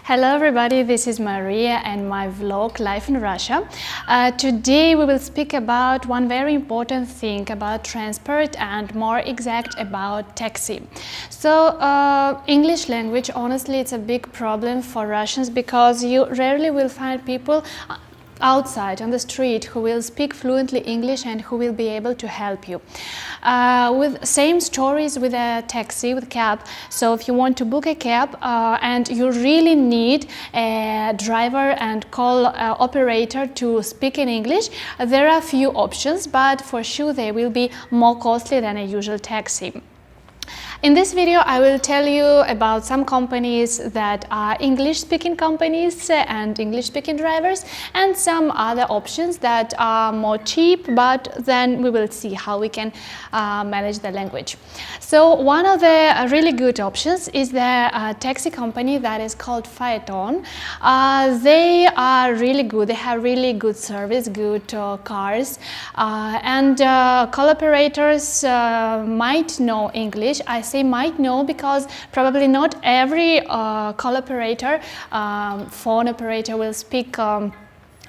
Hello everybody, this is Maria and my vlog Life in Russia. Today we will speak about one very important thing about transport and more exact about taxi. So English language, honestly, it's a big problem for Russians because you rarely will find people outside on the street who will speak fluently English and who will be able to help you. With same stories with a taxi, with cab. So if you want to book a cab and you really need a driver and call operator to speak in English, there are few options, but for sure they will be more costly than a usual taxi. In this video, I will tell you about some companies that are English-speaking companies and English-speaking drivers, and some other options that are more cheap, but then we will see how we can manage the language. So one of the really good options is the taxi company that is called Phaeton. They are really good. They have really good service, good cars, and call operators might know English. I say might know because probably not every call operator, phone operator will speak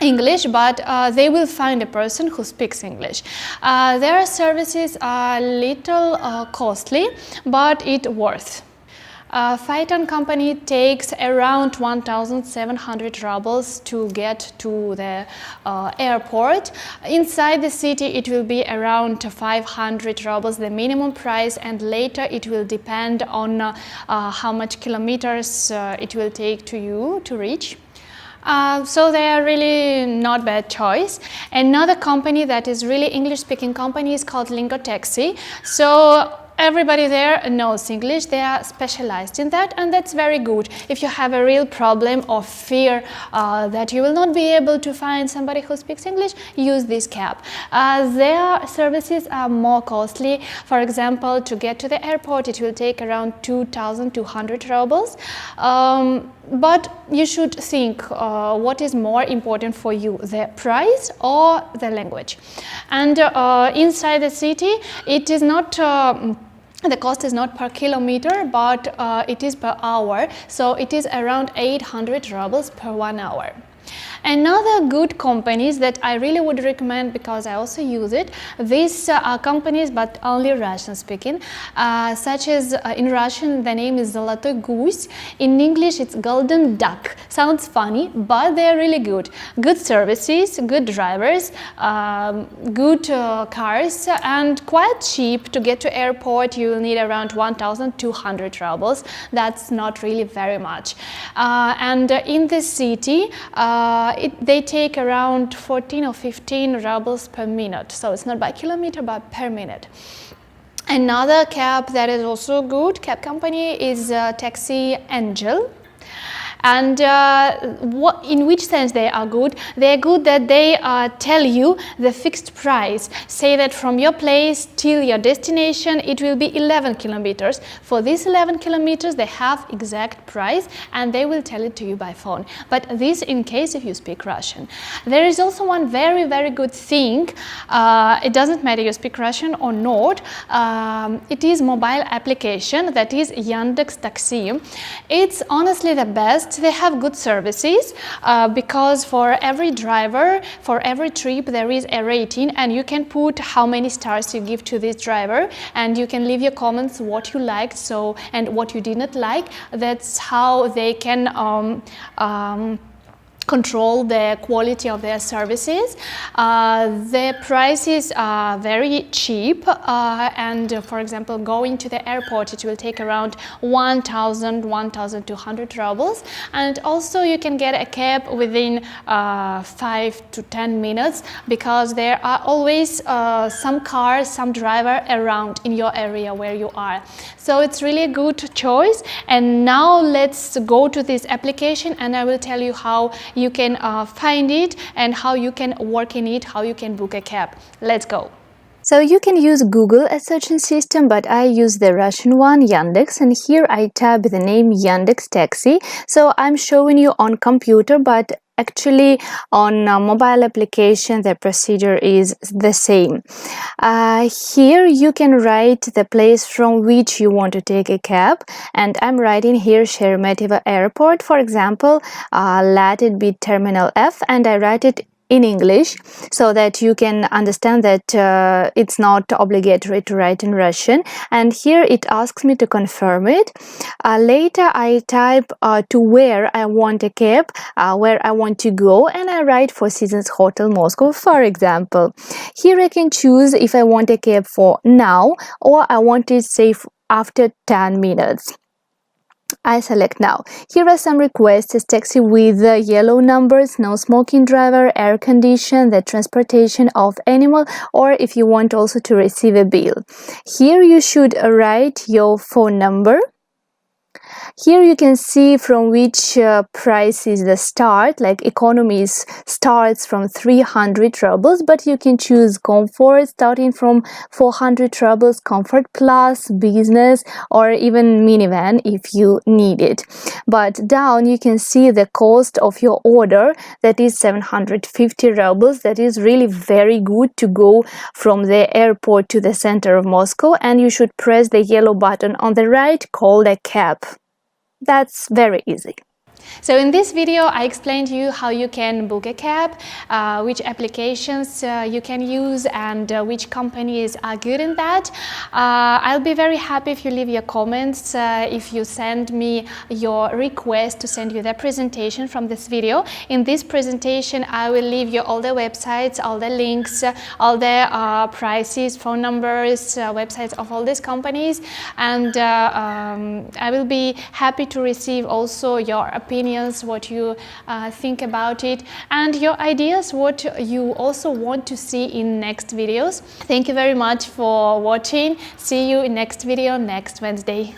English, but they will find a person who speaks English. Their services are little costly, but it worth. Phaeton company takes around 1,700 rubles to get to the airport. Inside the city it will be around 500 rubles, the minimum price, and later it will depend on how much kilometers it will take to you to reach. So they are really not bad choice. Another company that is really English-speaking company is called Lingo Taxi. So everybody there knows English, they are specialized in that, and that's very good. If you have a real problem or fear that you will not be able to find somebody who speaks English, use this cab. Their services are more costly. For example, to get to the airport, it will take around 2,200 rubles. But you should think what is more important for you, the price or the language. And inside the city, it is not the cost is not per kilometer, but it is per hour, so it is around 800 rubles per 1 hour. Another good companies that I really would recommend because I also use it, these are companies but only Russian speaking, such as in Russian the name is Zolotoy Guсь, in English it's Golden Duck. Sounds funny, but they are really good. Good services, good drivers, good cars, and quite cheap. To get to airport you will need around 1,200 rubles. That's not really very much. And in the city they take around 14 or 15 rubles per minute, so it's not by kilometer but per minute. Another cab that is also good cab company is Taxi Angel. And in which sense they are good? They are good that they tell you the fixed price. Say that from your place till your destination it will be 11 kilometers. For these 11 kilometers they have exact price and they will tell it to you by phone. But this in case if you speak Russian. There is also one very good thing. It doesn't matter you speak Russian or not. It is mobile application that is Yandex Taxi. It's honestly the best. They have good services because for every driver, for every trip there is a rating and you can put how many stars you give to this driver, and you can leave your comments what you liked and what you did not like. That's how they can control the quality of their services. The prices are very cheap and for example going to the airport it will take around 1,200 rubles, and also you can get a cab within 5 to 10 minutes because there are always some cars, some driver around in your area where you are. So it's really a good choice. And now let's go to this application and I will tell you how you can find it and how you can work in it, how you can book a cab. Let's go. So you can use Google as searching system, but I use the Russian one, Yandex, and here I type the name Yandex Taxi. So I'm showing you on computer, but actually on mobile application the procedure is the same. Here you can write the place from which you want to take a cab, and I'm writing here Sheremetyevo airport, for example. Let it be terminal F, and I write it in English so that you can understand that it's not obligatory to write in Russian. And here it asks me to confirm it. Later I type to where I want a cab, where I want to go, and I write Four Seasons Hotel Moscow, for example. Here I can choose if I want a cab for now or I want it, say, after 10 minutes. I select now. Here are some requests: a taxi with yellow numbers, no smoking driver, air condition, the transportation of animal, or if you want also to receive a bill. Here you should write your phone number. Here you can see from which price is the start, like economy starts from 300 rubles, but you can choose comfort starting from 400 rubles, comfort plus, business, or even minivan if you need it. But down you can see the cost of your order, that is 750 rubles. That is really very good to go from the airport to the center of Moscow, and you should press the yellow button on the right called a cab. That's very easy. So in this video I explained to you how you can book a cab, which applications you can use, and which companies are good in that. I'll be very happy if you leave your comments, if you send me your request to send you the presentation from this video. In this presentation I will leave you all the websites, all the links, all the prices, phone numbers, websites of all these companies, and I will be happy to receive also your opinions, what you think about it, and your ideas, what you also want to see in next videos. Thank you very much for watching. See you in next video next Wednesday.